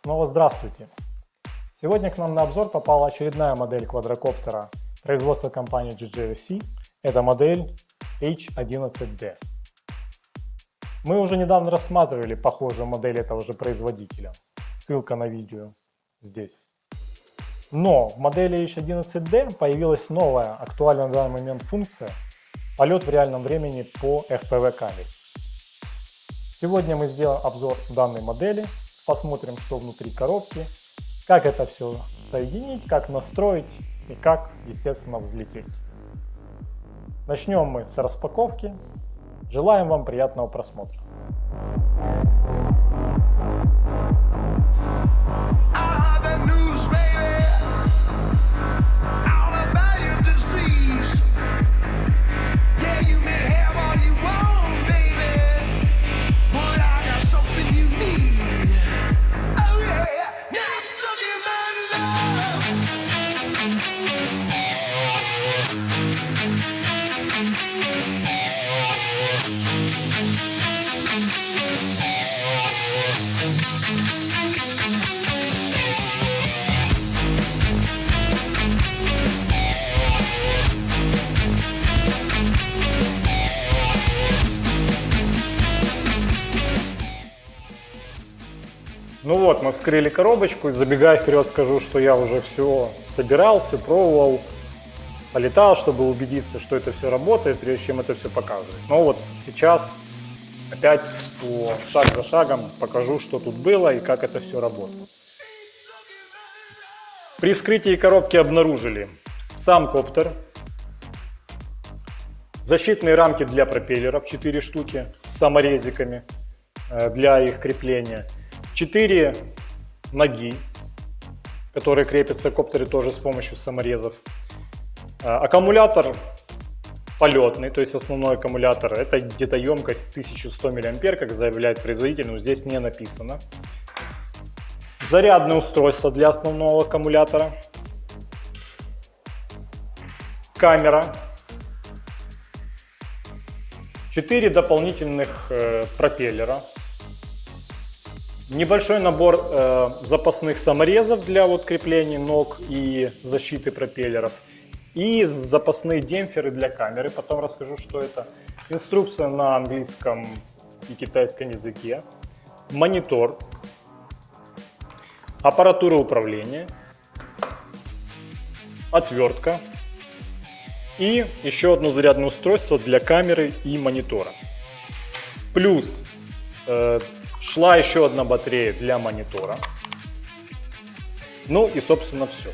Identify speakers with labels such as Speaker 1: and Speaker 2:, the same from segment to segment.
Speaker 1: Снова здравствуйте! Сегодня к нам на обзор попала очередная модель квадрокоптера производства компании GJVC. Это модель H11D. Мы уже недавно рассматривали похожую модель этого же производителя. Ссылка на видео здесь. Но в модели H11D появилась новая, актуальная на данный момент функция полет в реальном времени по FPV камере. Сегодня мы сделаем обзор данной модели, посмотрим, что внутри коробки, как это все соединить, как настроить и как, естественно, взлететь. Начнем мы с распаковки. Желаем вам приятного просмотра. Ну вот, мы вскрыли коробочку, и забегая вперед скажу, что я уже все собирал, все пробовал, полетал, чтобы убедиться, что это все работает, прежде чем это все показывать. Но вот сейчас опять шаг за шагом покажу, что тут было и как это все работает. При вскрытии коробки обнаружили сам коптер, защитные рамки для пропеллеров 4 штуки с саморезиками для их крепления. 4 ноги, которые крепятся к коптеру тоже с помощью саморезов. Аккумулятор полетный, то есть основной аккумулятор. Это где-то емкость 1100 мА, как заявляет производитель, но здесь не написано. Зарядное устройство для основного аккумулятора. Камера. 4 дополнительных пропеллера. Небольшой набор запасных саморезов для крепления ног и защиты пропеллеров. И запасные демпферы для камеры. Потом расскажу, что это. Инструкция на английском и китайском языке. Монитор. Аппаратура управления. Отвертка. И еще одно зарядное устройство для камеры и монитора. Плюс шла еще одна батарея для монитора. Ну и собственно все.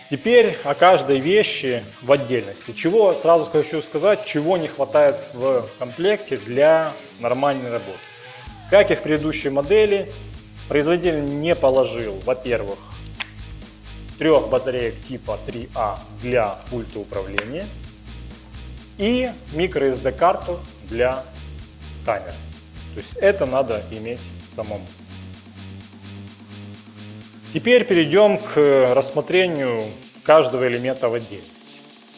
Speaker 1: Теперь о каждой вещи в отдельности. Сразу хочу сказать, чего не хватает в комплекте для нормальной работы. Как и в предыдущей модели, производитель не положил, во-первых, 3 батареек типа 3А для пульта управления и microSD карту для камеры. То есть это надо иметь самому. Теперь перейдем к рассмотрению каждого элемента в отдельности.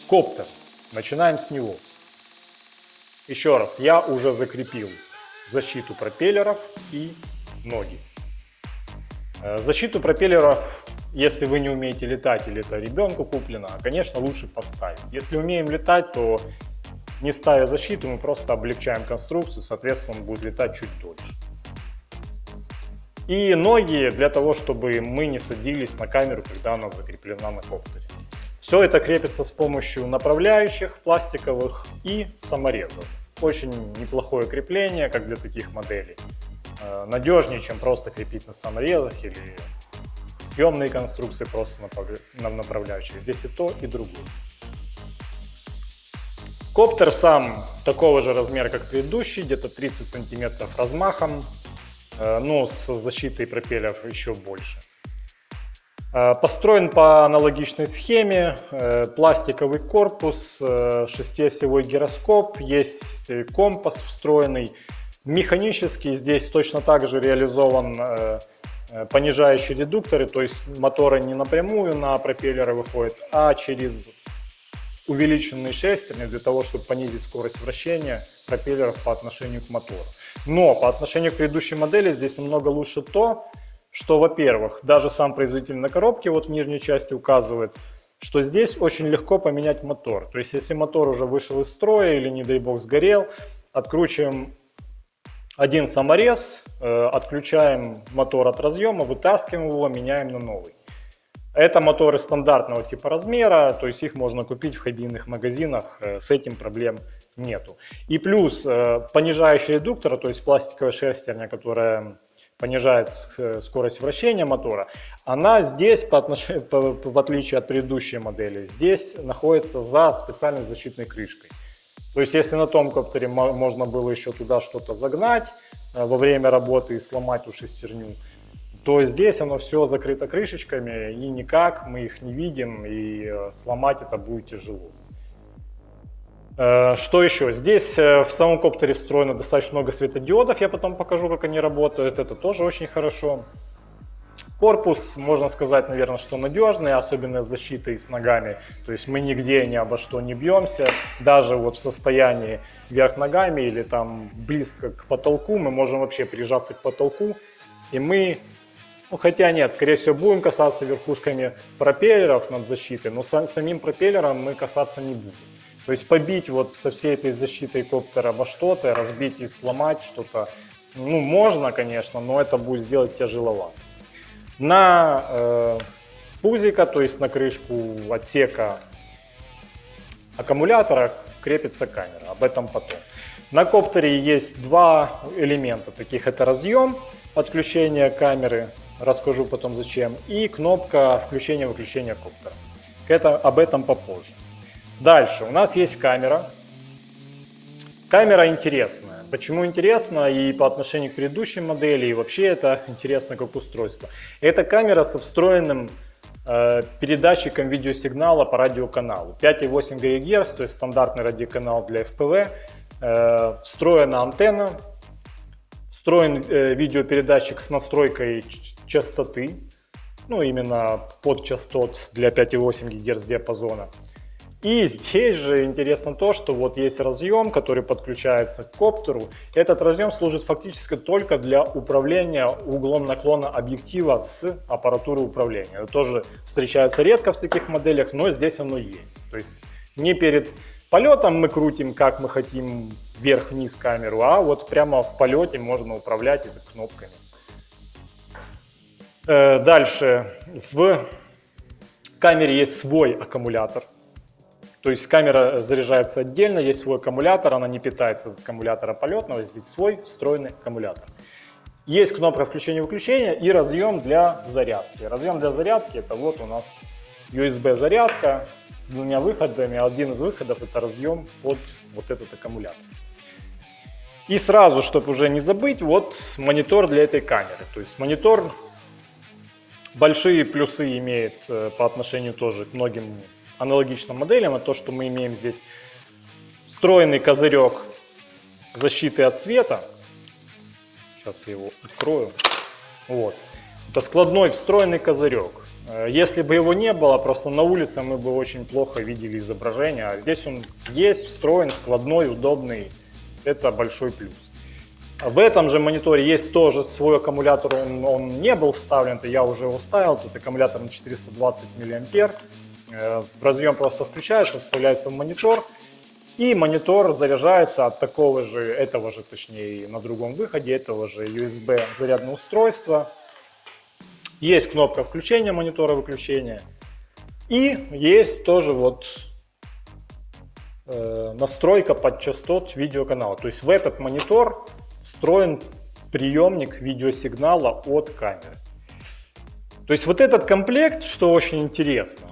Speaker 1: Коптер. Начинаем с него. Еще раз, я уже закрепил защиту пропеллеров и ноги. Защиту пропеллеров, если вы не умеете летать или это ребенку куплено, конечно, лучше поставить. Если умеем летать, то не ставя защиту, мы просто облегчаем конструкцию, соответственно, он будет летать чуть дольше. И ноги для того, чтобы мы не садились на камеру, когда она закреплена на коптере. Все это крепится с помощью направляющих пластиковых и саморезов. Очень неплохое крепление, как для таких моделей. Надежнее, чем просто крепить на саморезах или съемные конструкции просто на направляющих. Здесь и то, и другое. Коптер сам такого же размера, как предыдущий, где-то 30 см размахом, но с защитой пропеллеров еще больше. Построен по аналогичной схеме, пластиковый корпус, 6-осевой гироскоп, есть компас встроенный. Механически здесь точно так же реализован понижающие редукторы, то есть моторы не напрямую на пропеллеры выходят, а через увеличенные шестерни для того, чтобы понизить скорость вращения пропеллеров по отношению к мотору. Но по отношению к предыдущей модели здесь намного лучше то, что, во-первых, даже сам производитель на коробке вот в нижней части указывает, что здесь очень легко поменять мотор. То есть если мотор уже вышел из строя или, не дай бог, сгорел, откручиваем один саморез, отключаем мотор от разъема, вытаскиваем его, меняем на новый. Это моторы стандартного типа размера, то есть их можно купить в хоббийных магазинах, с этим проблем нету. И плюс понижающий редуктор, то есть пластиковая шестерня, которая понижает скорость вращения мотора, она здесь, в отличие от предыдущей модели, здесь находится за специальной защитной крышкой. То есть если на том коптере можно было еще туда что-то загнать во время работы и сломать эту шестерню, то здесь оно все закрыто крышечками, и никак мы их не видим, и сломать это будет тяжело. Что еще? Здесь в самом коптере встроено достаточно много светодиодов, я потом покажу, как они работают, это тоже очень хорошо. Корпус, можно сказать, наверное, что надежный, особенно с защитой с ногами. То есть мы нигде ни обо что не бьемся. Даже вот в состоянии вверх ногами или там близко к потолку мы можем вообще прижаться к потолку. И мы, ну хотя нет, скорее всего будем касаться верхушками пропеллеров над защитой, но самим пропеллером мы касаться не будем. То есть побить вот со всей этой защитой коптера обо что-то, разбить и сломать что-то, ну можно, конечно, но это будет сделать тяжеловато. На пузико, то есть на крышку отсека аккумулятора крепится камера, об этом потом. На коптере есть два элемента таких, это разъем подключения камеры, расскажу потом зачем, и кнопка включения-выключения коптера. Об этом попозже. Дальше у нас есть камера. Камера интересная. Почему интересно и по отношению к предыдущей модели, и вообще это интересно как устройство. Это камера со встроенным передатчиком видеосигнала по радиоканалу. 5,8 ГГц, то есть стандартный радиоканал для FPV. Встроена антенна, встроен видеопередатчик с настройкой частоты, ну именно под частот для 5,8 ГГц диапазона. И здесь же интересно то, что вот есть разъем, который подключается к коптеру. Этот разъем служит фактически только для управления углом наклона объектива с аппаратурой управления. Это тоже встречается редко в таких моделях, но здесь оно есть. То есть не перед полетом мы крутим, как мы хотим, вверх-вниз камеру, а вот прямо в полете можно управлять это кнопками. Дальше. В камере есть свой аккумулятор. То есть камера заряжается отдельно, есть свой аккумулятор, она не питается от аккумулятора полетного, здесь свой встроенный аккумулятор. Есть кнопка включения-выключения и разъем для зарядки. Разъем для зарядки это вот у нас USB зарядка с двумя выходами. Один из выходов это разъем под вот этот аккумулятор. И сразу, чтобы уже не забыть, вот монитор для этой камеры. То есть монитор большие плюсы имеет по отношению тоже к многим аналогичным моделям, это то, что мы имеем здесь встроенный козырек защиты от света. Сейчас я его открою. Вот. Это складной встроенный козырек. Если бы его не было, просто на улице мы бы очень плохо видели изображение. А здесь он есть, встроен, складной, удобный. Это большой плюс. В этом же мониторе есть тоже свой аккумулятор, он не был вставлен, это я уже его вставил. Тут аккумулятор на 420 мА. В разъем просто включаешь, вставляется в монитор, и монитор заряжается от такого же, этого же, точнее, на другом выходе, этого же USB зарядного устройства. Есть кнопка включения монитора, выключения, и есть тоже вот настройка под частот видеоканала. То есть в этот монитор встроен приемник видеосигнала от камеры. То есть вот этот комплект, что очень интересно,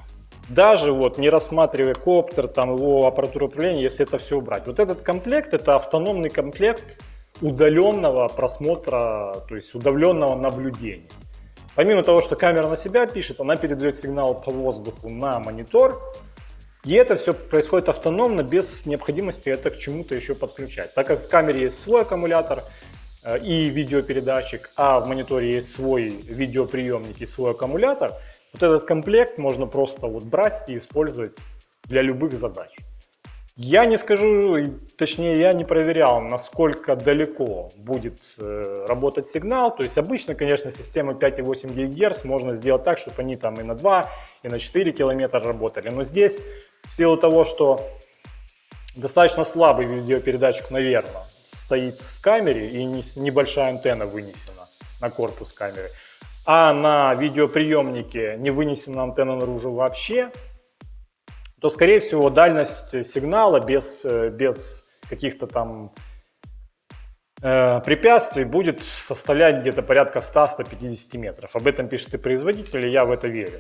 Speaker 1: даже вот не рассматривая коптер, там его аппаратуру управления, если это все убрать. Вот этот комплект это автономный комплект удаленного просмотра, то есть удаленного наблюдения. Помимо того, что камера на себя пишет, она передает сигнал по воздуху на монитор. И это все происходит автономно, без необходимости это к чему-то еще подключать. Так как в камере есть свой аккумулятор и видеопередатчик, а в мониторе есть свой видеоприемник и свой аккумулятор, вот этот комплект можно просто вот брать и использовать для любых задач. Я не скажу, точнее я не проверял, насколько далеко будет работать сигнал. То есть обычно, конечно, системы 5,8 ГГц можно сделать так, чтобы они там и на 2, и на 4 километра работали. Но здесь, в силу того, что достаточно слабый видеопередатчик, наверное, стоит в камере и небольшая антенна вынесена на корпус камеры, а на видеоприемнике не вынесена антенна наружу вообще, то, скорее всего, дальность сигнала без каких-то там препятствий будет составлять где-то порядка 100-150 метров. Об этом пишет и производитель, и я в это верю.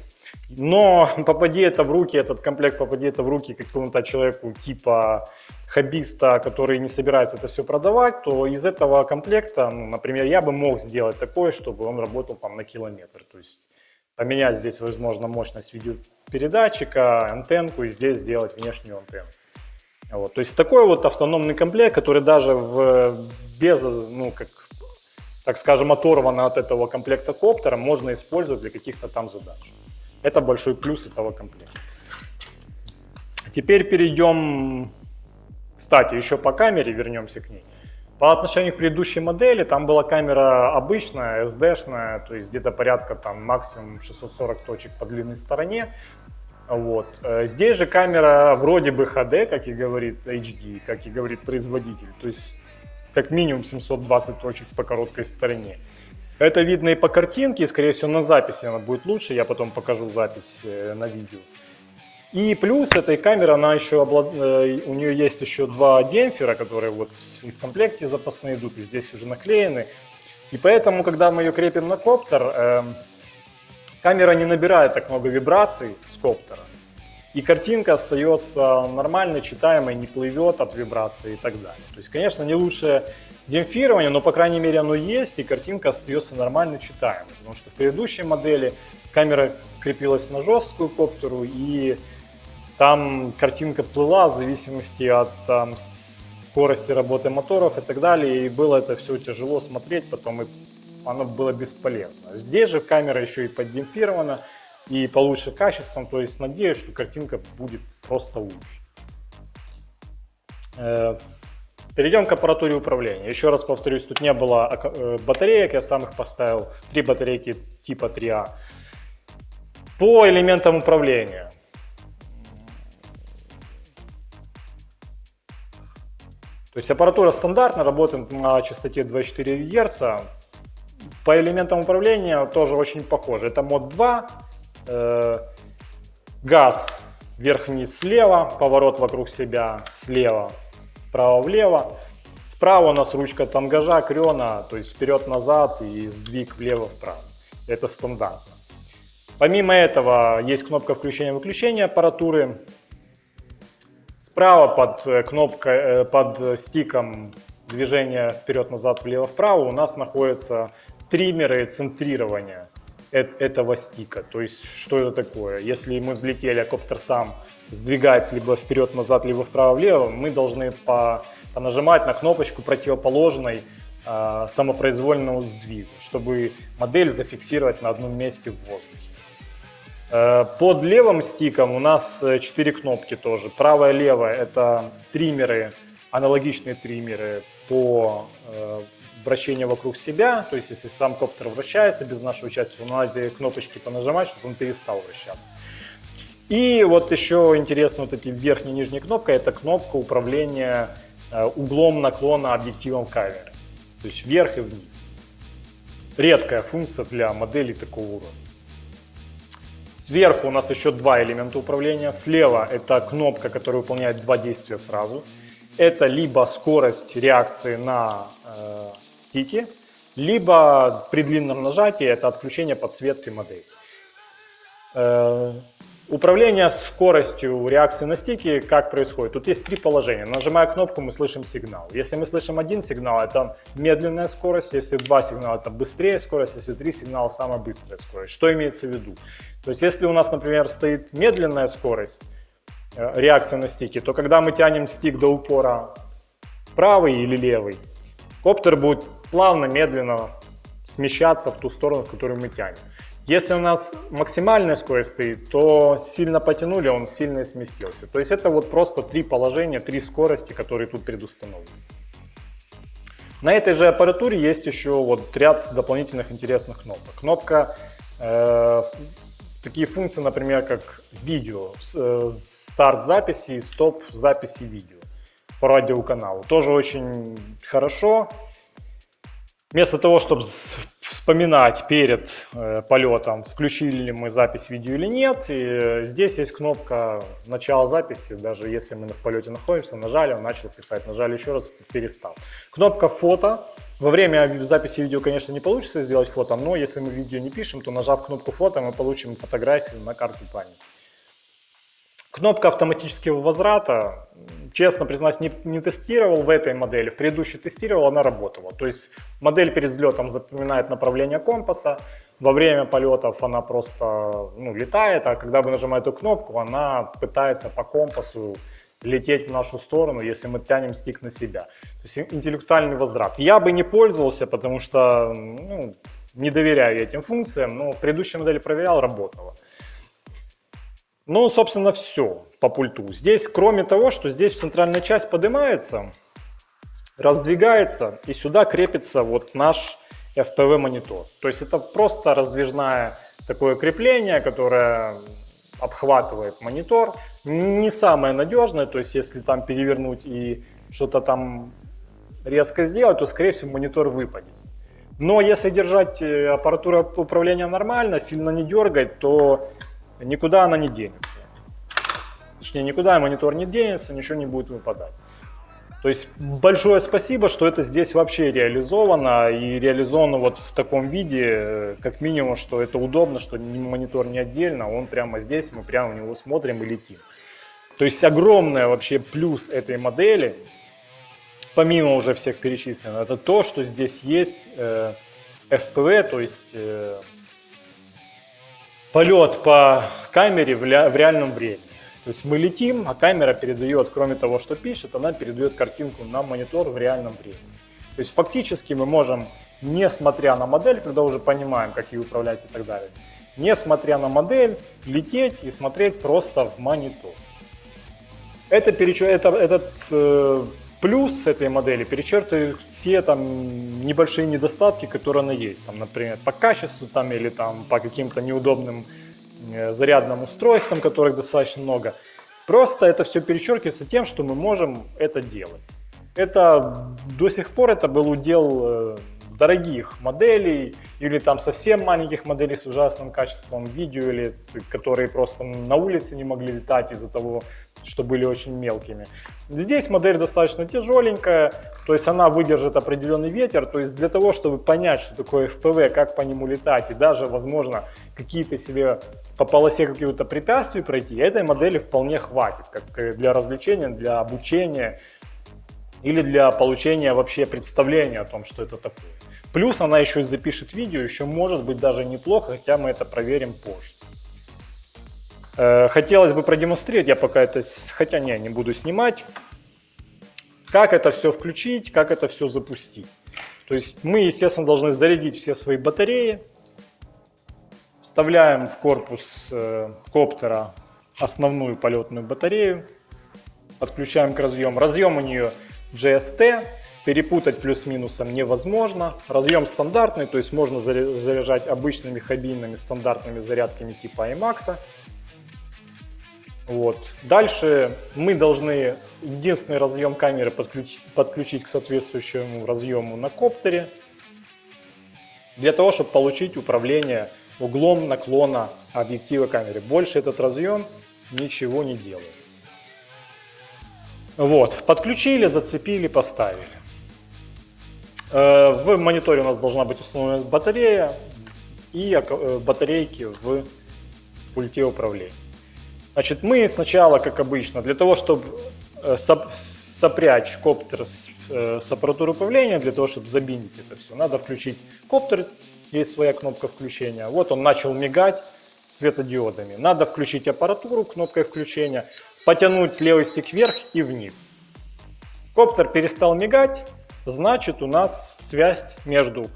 Speaker 1: Но попади это в руки, этот комплект попади это в руки какому-то человеку типа хоббиста, который не собирается это все продавать, то из этого комплекта, ну, например, я бы мог сделать такое, чтобы он работал там на километр. То есть поменять здесь, возможно, мощность видеопередатчика, антенку и здесь сделать внешнюю антенну. Вот. То есть такой вот автономный комплект, который даже без, ну, как, так скажем, оторванно от этого комплекта коптера можно использовать для каких-то там задач. Это большой плюс этого комплекта. Теперь перейдем, кстати, еще по камере, вернемся к ней. По отношению к предыдущей модели, там была камера обычная, SD-шная, то есть где-то порядка там максимум 640 точек по длинной стороне. Вот. Здесь же камера вроде бы HD, как и говорит HD, как и говорит производитель, то есть как минимум 720 точек по короткой стороне. Это видно и по картинке, и, скорее всего, на записи она будет лучше, я потом покажу запись на видео. И плюс этой камеры, она еще у нее есть еще два демпфера, которые вот в комплекте запасные идут, и здесь уже наклеены. И поэтому, когда мы ее крепим на коптер, камера не набирает так много вибраций с коптера. И картинка остается нормально читаемой, не плывет от вибраций и так далее. То есть, конечно, не лучшее демпфирование, но, по крайней мере, оно есть, и картинка остается нормально читаемой. Потому что в предыдущей модели камера крепилась на жесткую коптеру, и там картинка плыла в зависимости от там, скорости работы моторов и так далее, и было это все тяжело смотреть, потом оно было бесполезно. Здесь же камера еще и поддемпфирована, и получше качеством, то есть надеюсь, что картинка будет просто лучше. Перейдем к аппаратуре управления. Еще раз повторюсь, тут не было батареек, я сам их поставил, 3 батарейки типа 3А. По элементам управления. То есть аппаратура стандартно работает на частоте 24 Гц. По элементам управления тоже очень похоже. Это мод 2, газ вверх-вниз слева, поворот вокруг себя слева, вправо-влево. Справа у нас ручка тангажа, крена, то есть вперед-назад и сдвиг влево-вправо. Это стандартно. Помимо этого есть кнопка включения-выключения аппаратуры. Справа под кнопкой, под стиком движения вперед-назад, влево-вправо у нас находятся триммеры центрирования этого стика. То есть что это такое? Если мы взлетели, а коптер сам сдвигается либо вперед-назад, либо вправо-влево, мы должны понажимать на кнопочку противоположной самопроизвольному сдвигу, чтобы модель зафиксировать на одном месте в воздухе. Под левым стиком у нас 4 кнопки тоже. Правая и левая — это триммеры, аналогичные триммеры по вращению вокруг себя. То есть если сам коптер вращается без нашего участия, то надо эти кнопочки понажимать, чтобы он перестал вращаться. И вот еще интересно, вот эти верхняя и нижняя кнопка — это кнопка управления углом наклона объективом камеры. То есть вверх и вниз. Редкая функция для моделей такого уровня. Сверху у нас еще два элемента управления. Слева это кнопка, которая выполняет два действия сразу. Это либо скорость реакции на стики, либо при длинном нажатии это отключение подсветки модели. Управление скоростью реакции на стики как происходит? Тут есть три положения. Нажимая кнопку, мы слышим сигнал. Если мы слышим один сигнал, это медленная скорость. Если два сигнала, это быстрее скорость. Если три сигнала, самая быстрая скорость. Что имеется в виду? То есть если у нас, например, стоит медленная скорость реакции на стики, то когда мы тянем стик до упора правый или левый, коптер будет плавно, медленно смещаться в ту сторону, в которую мы тянем. Если у нас максимальная скорость стоит, то сильно потянули, он сильно сместился. То есть это вот просто 3 положения, 3 скорости, которые тут предустановлены. На этой же аппаратуре есть еще вот ряд дополнительных интересных кнопок. Кнопка, такие функции, например, как видео, старт записи и стоп записи видео по радиоканалу. Тоже очень хорошо. Вместо того, чтобы вспоминать перед полетом, включили ли мы запись видео или нет, и здесь есть кнопка начала записи, даже если мы в полете находимся, нажали, он начал писать, нажали еще раз, перестал. Кнопка фото. Во время записи видео, конечно, не получится сделать фото, но если мы видео не пишем, то нажав кнопку фото, мы получим фотографию на карту памяти. Кнопка автоматического возврата, честно признаюсь, не тестировал в этой модели, в предыдущей тестировал, она работала. То есть модель перед взлетом запоминает направление компаса, во время полетов она просто летает, а когда вы нажимаете эту кнопку, она пытается по компасу лететь в нашу сторону, если мы тянем стик на себя. То есть интеллектуальный возврат. Я бы не пользовался, потому что не доверяю этим функциям, но в предыдущей модели проверял, работало. Ну, собственно, все по пульту. Здесь, кроме того, что здесь центральная часть поднимается, раздвигается, и сюда крепится вот наш FPV монитор. То есть это просто раздвижное такое крепление, которое обхватывает монитор. Не самое надежное, то есть если там перевернуть и что-то там резко сделать, то, скорее всего, монитор выпадет. Но если держать аппаратуру управления нормально, сильно не дергать, то никуда она не денется. Точнее, никуда монитор не денется, ничего не будет выпадать. То есть большое спасибо, что это здесь вообще реализовано, и реализовано вот в таком виде, как минимум, что это удобно, что монитор не отдельно, он прямо здесь, мы прямо в него смотрим и летим. То есть огромный вообще плюс этой модели, помимо уже всех перечисленных, это то, что здесь есть FPV, то есть полет по камере в реальном времени. То есть мы летим, а камера передает, кроме того, что пишет, она передает картинку на монитор в реальном времени. То есть фактически мы можем, несмотря на модель, когда уже понимаем, как ее управлять и так далее, несмотря на модель, лететь и смотреть просто в монитор. Этот плюс этой модели перечеркивает все там небольшие недостатки, которые она есть. Там, например, по качеству там, или там, по каким-то неудобным зарядным устройствам, которых достаточно много. Просто это все перечеркивается тем, что мы можем это делать. Это до сих пор это был удел дорогих моделей или там совсем маленьких моделей с ужасным качеством видео, или которые просто на улице не могли летать из-за того, что были очень мелкими. Здесь модель достаточно тяжеленькая, то есть она выдержит определенный ветер, то есть для того, чтобы понять, что такое FPV, как по нему летать и даже, возможно, какие-то себе по полосе какие-то препятствия пройти, этой модели вполне хватит, как для развлечения, для обучения или для получения вообще представления о том, что это такое. Плюс она еще и запишет видео, еще может быть даже неплохо, хотя мы это проверим позже. Хотелось бы продемонстрировать, я пока это, хотя не буду снимать, как это все включить, как это все запустить. То есть мы, естественно, должны зарядить все свои батареи, вставляем в корпус коптера основную полетную батарею, подключаем к разъему. Разъем у нее GST, перепутать плюс-минусом невозможно. Разъем стандартный, то есть можно заряжать обычными хоббийными стандартными зарядками типа IMAX. Вот. Дальше мы должны единственный разъем камеры подключить к соответствующему разъему на коптере, для того, чтобы получить управление углом наклона объектива камеры. Больше этот разъем ничего не делает. Вот. Подключили, зацепили, поставили. В мониторе у нас должна быть установлена батарея и батарейки в пульте управления. Значит, мы сначала, как обычно, для того, чтобы сопрячь коптер с аппаратурой управления, для того, чтобы забиндить это все, надо включить коптер, есть своя кнопка включения. Вот он начал мигать светодиодами. Надо включить аппаратуру кнопкой включения, потянуть левый стик вверх и вниз. Коптер перестал мигать, значит у нас связь между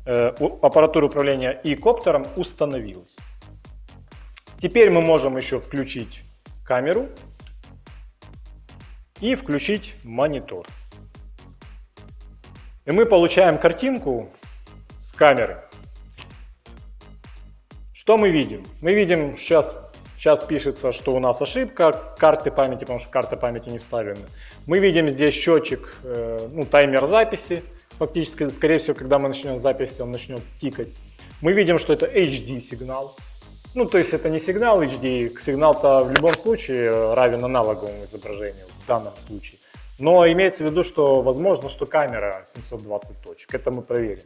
Speaker 1: аппаратура управления и коптером установилась. Теперь мы можем еще включить камеру и включить монитор. И мы получаем картинку с камеры. Что мы видим? Мы видим, сейчас пишется, что у нас ошибка карты памяти, потому что карта памяти не вставлена. Мы видим здесь счетчик, таймер записи. Фактически, скорее всего, когда мы начнем запись, он начнет тикать. Мы видим, что это HD сигнал. То есть это не сигнал HD, сигнал-то в любом случае равен аналоговому изображению в данном случае. Но имеется в виду, что возможно, что камера 720 точек. Это мы проверим.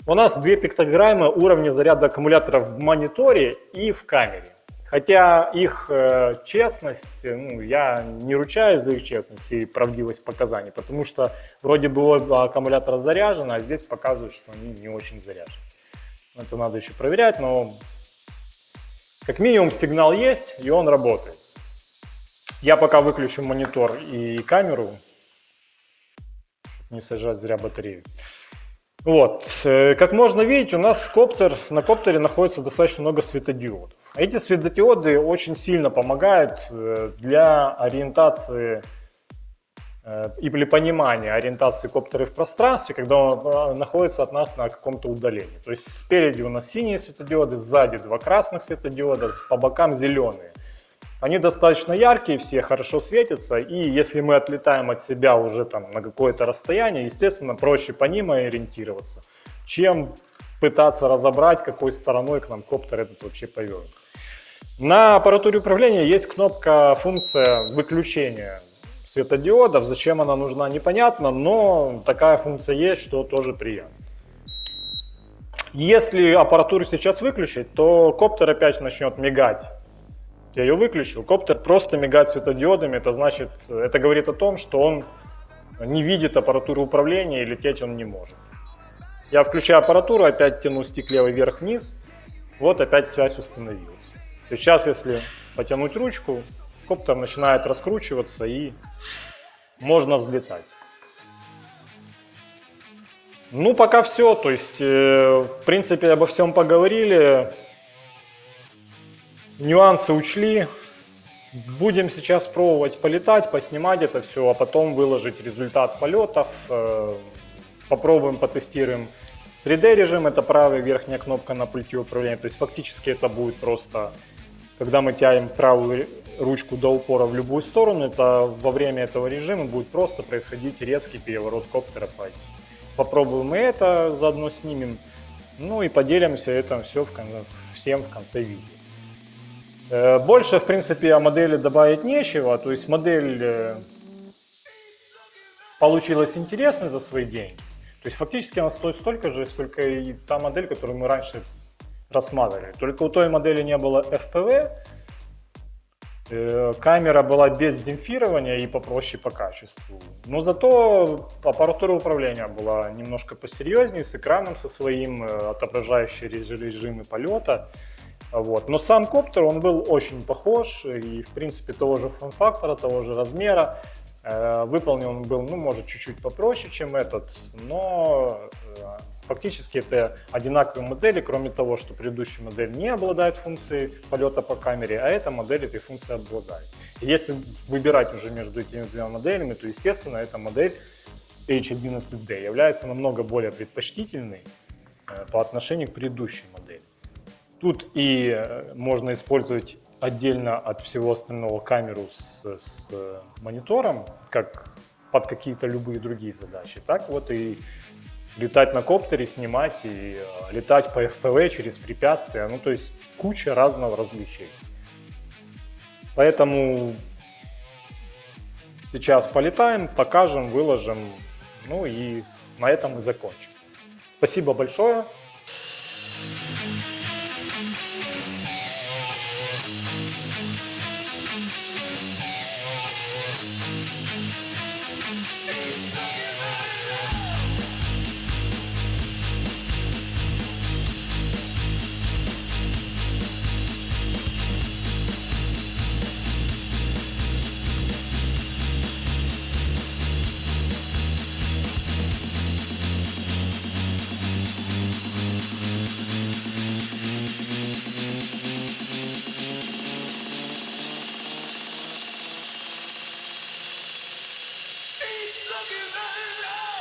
Speaker 1: У нас две пиктограммы уровня заряда аккумуляторов в мониторе и в камере. Хотя их честность, я не ручаюсь за их честность и правдивость показаний, потому что вроде бы оба аккумулятора заряжены, а здесь показывают, что они не очень заряжены. Это надо еще проверять, но как минимум сигнал есть и он работает. Я пока выключу монитор и камеру, чтобы не сажать зря батарею. Как можно видеть, у нас на коптере находится достаточно много светодиодов. Эти светодиоды очень сильно помогают для ориентации или понимания ориентации коптера в пространстве, когда он находится от нас на каком-то удалении. То есть спереди у нас синие светодиоды, сзади два красных светодиода, по бокам зеленые. Они достаточно яркие, все хорошо светятся, и если мы отлетаем от себя уже на какое-то расстояние, естественно, проще по ним ориентироваться, чем пытаться разобрать, какой стороной к нам коптер этот вообще повернут. На аппаратуре управления есть функция выключения светодиодов. Зачем она нужна, непонятно, но такая функция есть, что тоже приятно. Если аппаратуру сейчас выключить, то коптер опять начнет мигать. Я ее выключил, коптер просто мигает светодиодами, это говорит о том, что он не видит аппаратуру управления и лететь он не может. Я включаю аппаратуру, опять тяну стик левый вверх-вниз, опять связь установилась. Сейчас, если потянуть ручку, коптер начинает раскручиваться и можно взлетать. Пока все, то есть, в принципе, обо всем поговорили. Нюансы учли. Будем сейчас пробовать полетать, поснимать это все, а потом выложить результат полетов. Попробуем, потестируем 3D режим, это правая верхняя кнопка на пульте управления. То есть фактически это будет просто, когда мы тянем правую ручку до упора в любую сторону, это во время этого режима будет просто происходить резкий переворот коптера по оси. Попробуем и это, заодно снимем, и поделимся это все всем в конце видео. Больше, в принципе, о модели добавить нечего, то есть модель получилась интересной за свои деньги. То есть фактически она стоит столько же, сколько и та модель, которую мы раньше рассматривали. Только у той модели не было FPV, камера была без демпфирования и попроще по качеству. Но зато аппаратура управления была немножко посерьезнее, с экраном со своим, отображающий режимы полета. Но сам коптер, он был очень похож и, в принципе, того же форм-фактора, того же размера. Выполнен он был, может, чуть-чуть попроще, чем этот, но фактически это одинаковые модели, кроме того, что предыдущая модель не обладает функцией полета по камере, а эта модель этой функцией обладает. И если выбирать уже между этими двумя моделями, то, естественно, эта модель H11D является намного более предпочтительной по отношению к предыдущей модели. Тут и можно использовать отдельно от всего остального камеру с монитором, как под какие-то любые другие задачи. Так и летать на коптере, снимать и летать по FPV через препятствия. То есть куча разного развлечений. Поэтому сейчас полетаем, покажем, выложим, и на этом мы закончим. Спасибо большое.
Speaker 2: give my love.